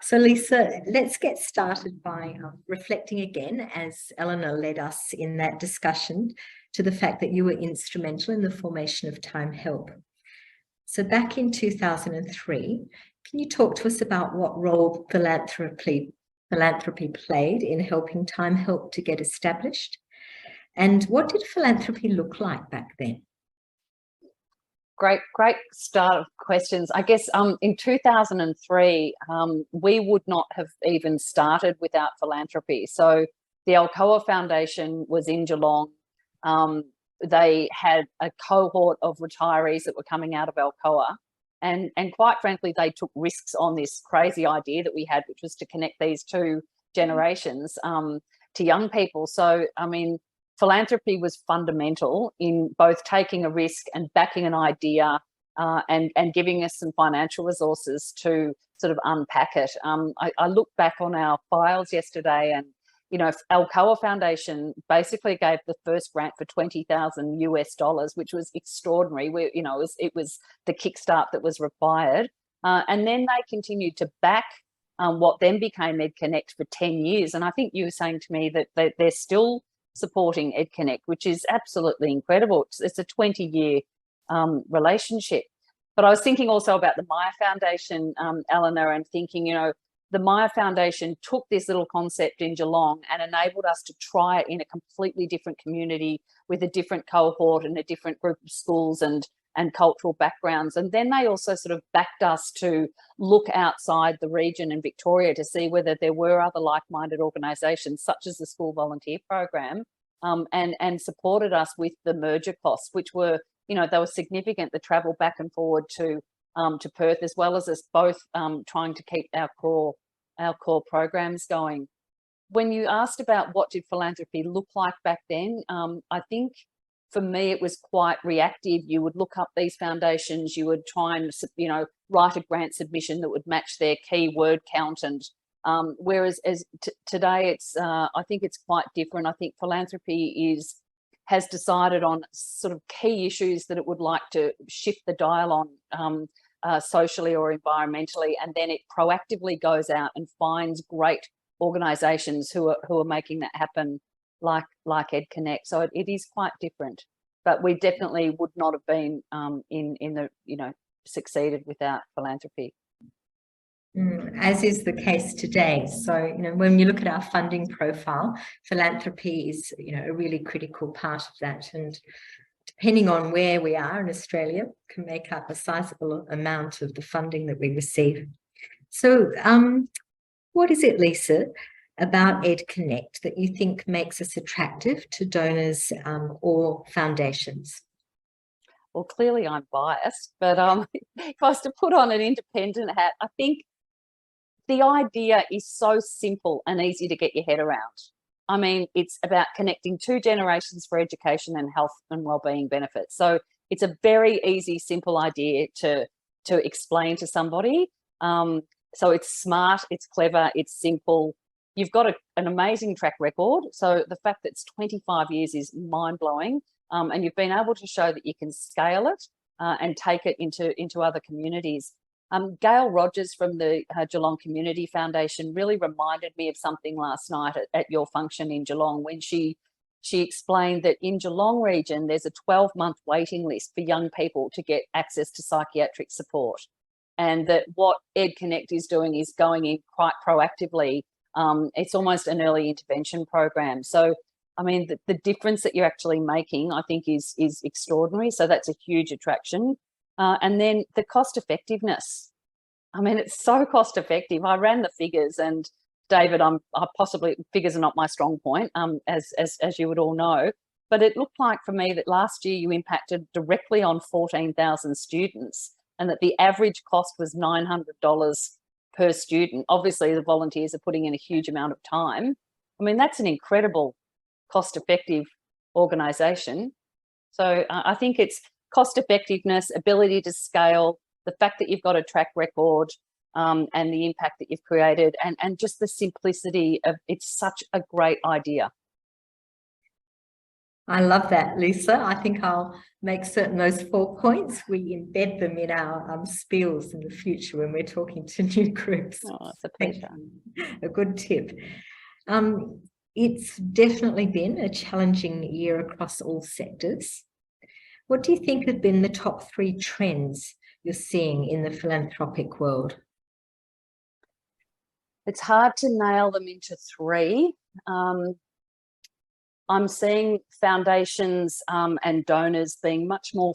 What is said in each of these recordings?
So Lisa, let's get started by reflecting again, as Eleanor led us in that discussion, to the fact that you were instrumental in the formation of Time Help. So back in 2003, can you talk to us about what role philanthropy played in helping Time Help to get established? And what did philanthropy look like back then? Great start of questions. I guess in 2003, we would not have even started without philanthropy. So the Alcoa Foundation was in Geelong. They had a cohort of retirees that were coming out of Alcoa. And quite frankly, they took risks on this crazy idea that we had, which was to connect these two generations to young people. So, I mean, philanthropy was fundamental in both taking a risk and backing an idea and giving us some financial resources to sort of unpack it. I looked back on our files yesterday, and you know, Alcoa Foundation basically gave the first grant for $20,000 US, which was extraordinary. You know, it was the kickstart that was required, and then they continued to back what then became EdConnect for 10 years. And I think you were saying to me that they're still supporting EdConnect, which is absolutely incredible. It's a 20-year relationship. But I was thinking also about the Maya Foundation, Eleanor, and thinking, you know, the Maya Foundation took this little concept in Geelong and enabled us to try it in a completely different community with a different cohort and a different group of schools and cultural backgrounds. And then they also sort of backed us to look outside the region in Victoria to see whether there were other like-minded organisations, such as the School Volunteer Program, and supported us with the merger costs, which were, you know, they were significant, the travel back and forward to Perth, as well as us both trying to keep our core programs going. When you asked about what did philanthropy look like back then, I think for me it was quite reactive. You would look up these foundations, you would try and, you know, write a grant submission that would match their key word count, and whereas today it's I think it's quite different. I think philanthropy has decided on sort of key issues that it would like to shift the dial on socially or environmentally, and then it proactively goes out and finds great organisations who are making that happen, like EdConnect. So it is quite different, but we definitely would not have been in the, you know, succeeded without philanthropy. As is the case today. So, you know, when you look at our funding profile, philanthropy is, you know, a really critical part of that. And depending on where we are in Australia, can make up a sizable amount of the funding that we receive. So what is it, Lisa, about EdConnect that you think makes us attractive to donors or foundations? Well, clearly I'm biased, but if I was to put on an independent hat, I think the idea is so simple and easy to get your head around. I mean, it's about connecting two generations for education and health and wellbeing benefits. So it's a very easy, simple idea to explain to somebody. So it's smart, it's clever, it's simple. You've got an amazing track record. So the fact that it's 25 years is mind-blowing. And you've been able to show that you can scale it and take it into other communities. Gail Rogers from the Geelong Community Foundation really reminded me of something last night at your function in Geelong, when she explained that in Geelong region there's a 12-month waiting list for young people to get access to psychiatric support, and that what EdConnect is doing is going in quite proactively. It's almost an early intervention program. So, I mean, the difference that you're actually making, I think, is extraordinary. So that's a huge attraction. And then the cost effectiveness. I mean, it's so cost effective. I ran the figures, and David, figures are not my strong point, as you would all know. But it looked like for me that last year you impacted directly on 14,000 students, and that the average cost was $900 per student. Obviously, the volunteers are putting in a huge amount of time. I mean, that's an incredible cost-effective organisation. So I think it's cost effectiveness, ability to scale, the fact that you've got a track record, and the impact that you've created, and just the simplicity of it's such a great idea. I love that, Lisa. I think I'll make certain those 4 points, we embed them in our spiels in the future when we're talking to new groups. Oh, it's a pleasure. A good tip. It's definitely been a challenging year across all sectors. What do you think have been the top 3 trends you're seeing in the philanthropic world? It's hard to nail them into 3. I'm seeing foundations and donors being much more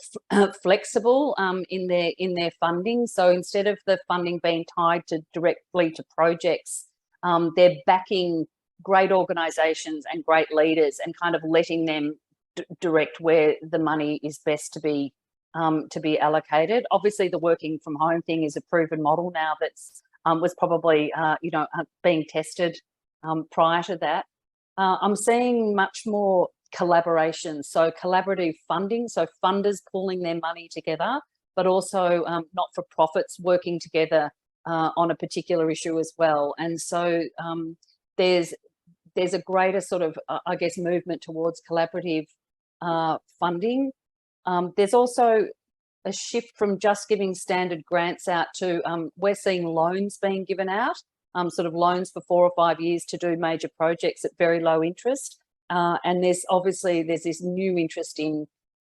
flexible in their funding. So instead of the funding being tied directly to projects, they're backing great organisations and great leaders and kind of letting them direct where the money is best to be allocated. Obviously, the working from home thing is a proven model now that's was probably being tested prior to that. I'm seeing much more collaboration, so collaborative funding, so funders pooling their money together, but also not-for-profits working together on a particular issue as well. And so there's a greater sort of, I guess, movement towards collaborative funding. There's also a shift from just giving standard grants out to we're seeing loans being given out. Sort of loans for 4 or 5 years to do major projects at very low interest. And there's this new interest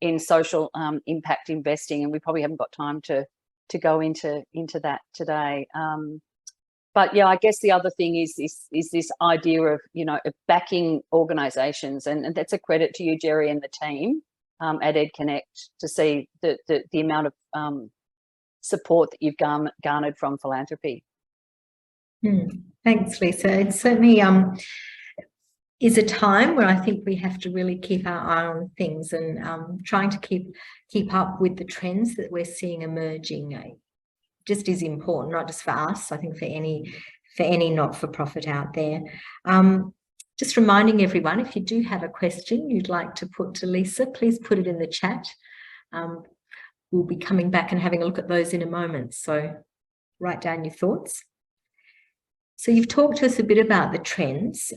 in social impact investing, and we probably haven't got time to go into that today. But yeah, I guess the other thing is this idea of backing organisations, and that's a credit to you, Jerry, and the team at EdConnect to see the amount of support that you've garnered from philanthropy. Thanks, Lisa. It certainly is a time where I think we have to really keep our eye on things and trying to keep up with the trends that we're seeing emerging. Just is important, not just for us, I think for any not-for-profit out there. Just reminding everyone, if you do have a question you'd like to put to Lisa, please put it in the chat. We'll be coming back and having a look at those in a moment, so write down your thoughts. So you've talked to us a bit about the trends.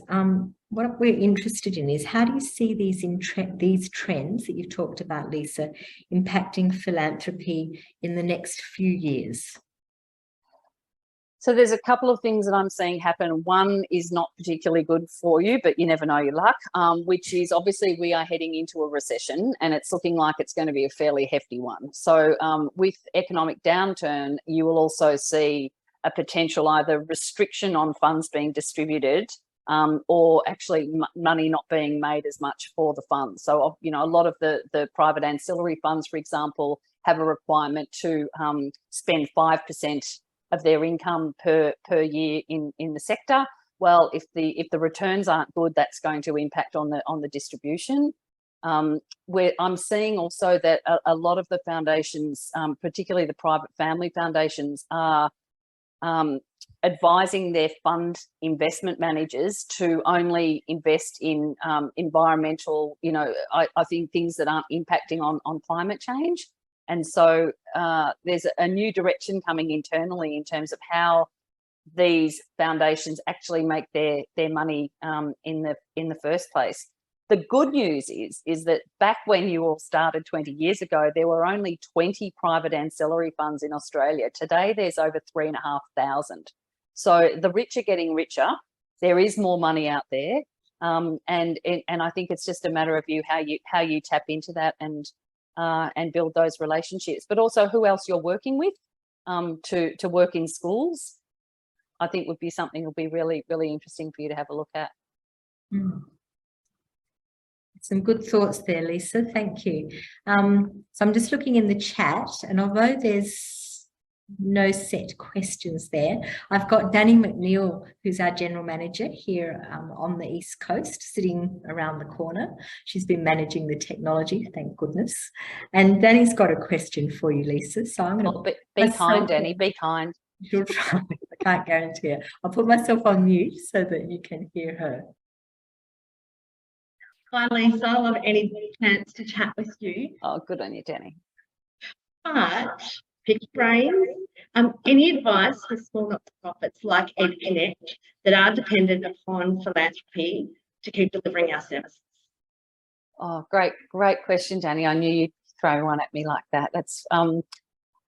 What we're interested in is, how do you see these trends that you've talked about, Lisa, impacting philanthropy in the next few years? So there's a couple of things that I'm seeing happen. One is not particularly good for you, but you never know your luck, which is obviously we are heading into a recession, and it's looking like it's going to be a fairly hefty one. So with economic downturn, you will also see a potential either restriction on funds being distributed or actually money not being made as much for the funds. So, a lot of the private ancillary funds, for example, have a requirement to spend 5% of their income per year in the sector. Well, if the returns aren't good, that's going to impact on the distribution. Where I'm seeing also that a lot of the foundations, particularly the private family foundations, are advising their fund investment managers to only invest in environmental, I think things that aren't impacting on climate change. And so there's a new direction coming internally in terms of how these foundations actually make their money in the first place. The good news is that back when you all started 20 years ago, there were only 20 private ancillary funds in Australia. Today, there's over 3,500. So the rich are getting richer. There is more money out there, and I think it's just a matter of how you tap into that and build those relationships. But also who else you're working with to work in schools, I think would be something that would be really, really interesting for you to have a look at. Some good thoughts there, Lisa. Thank you. So I'm just looking in the chat, and although there's no set questions there, I've got Danny McNeil, who's our General Manager here on the East Coast, sitting around the corner. She's been managing the technology, thank goodness. And Danny's got a question for you, Lisa. So I'm going to be kind, Danny. Be kind. She'll try. I can't guarantee it. I'll put myself on mute so that you can hear her. Hi, Lisa. I love any chance to chat with you. Oh, good on you, Danny. But pick brains. Any advice for small not-for-profits like EdConnect that are dependent upon philanthropy to keep delivering our services? Oh, great question, Danny. I knew you'd throw one at me like that. That's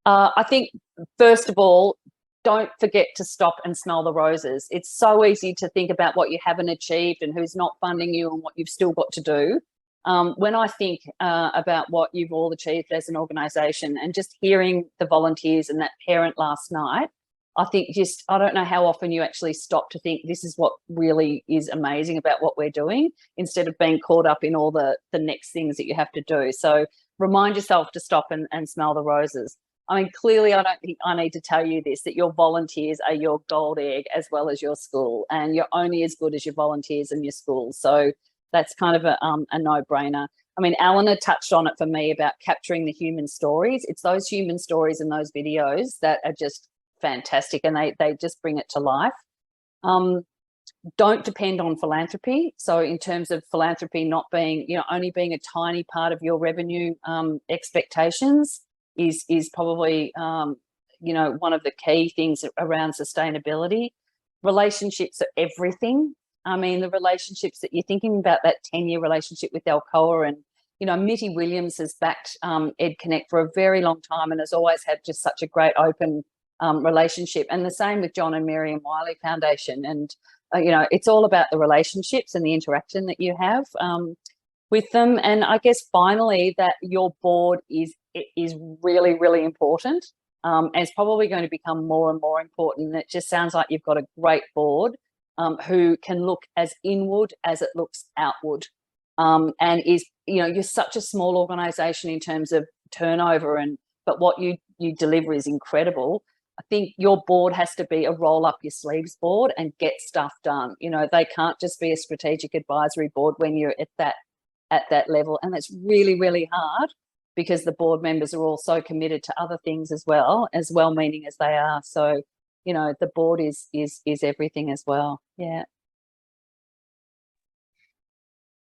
I think, first of all, don't forget to stop and smell the roses. It's so easy to think about what you haven't achieved and who's not funding you and what you've still got to do. When I think about what you've all achieved as an organisation, and just hearing the volunteers and that parent last night, I think I don't know how often you actually stop to think this is what really is amazing about what we're doing, instead of being caught up in all the next things that you have to do. So remind yourself to stop and smell the roses. I mean, clearly, I don't think I need to tell you this, that your volunteers are your gold egg as well as your school, and you're only as good as your volunteers and your school. So that's kind of a no-brainer. I mean, Eleanor touched on it for me about capturing the human stories. It's those human stories and those videos that are just fantastic, and they just bring it to life. Don't depend on philanthropy. So in terms of philanthropy not being, only being a tiny part of your revenue expectations, is probably, one of the key things around sustainability. Relationships are everything. I mean, the relationships that you're thinking about, that 10-year relationship with Alcoa, and, Mitty Williams has backed EdConnect for a very long time and has always had just such a great open relationship. And the same with John and Miriam Wiley Foundation. And, it's all about the relationships and the interaction that you have with them. And I guess finally, that your board is really, really important, and it's probably going to become more and more important. It just sounds like you've got a great board who can look as inward as it looks outward, and is, you're such a small organisation in terms of turnover, but what you deliver is incredible. I think your board has to be a roll up your sleeves board and get stuff done. They can't just be a strategic advisory board when you're at that level, and it's really, really hard, because the board members are all so committed to other things as well-meaning as they are. So, the board is everything as well. Yeah.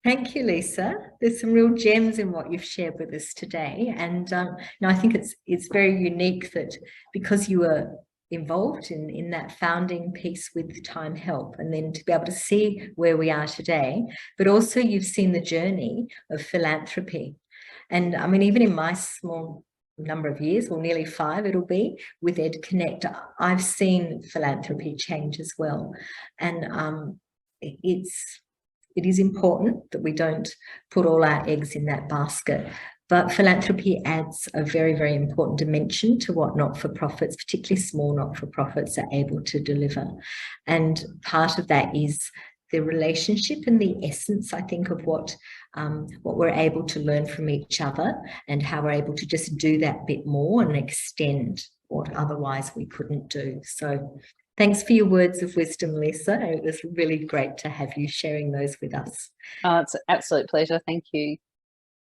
Thank you, Lisa. There's some real gems in what you've shared with us today. And I think it's very unique that because you were involved in that founding piece with Time Help, and then to be able to see where we are today, but also you've seen the journey of philanthropy. And I mean, even in my small number of years, or nearly 5 it'll be, with EdConnect, I've seen philanthropy change as well. And it is important that we don't put all our eggs in that basket. But philanthropy adds a very, very important dimension to what not-for-profits, particularly small not-for-profits, are able to deliver. And part of that is the relationship and the essence, I think, of what we're able to learn from each other, and how we're able to just do that bit more and extend what otherwise we couldn't do. So thanks for your words of wisdom, Lisa. It was really great to have you sharing those with us. It's an absolute pleasure. Thank you.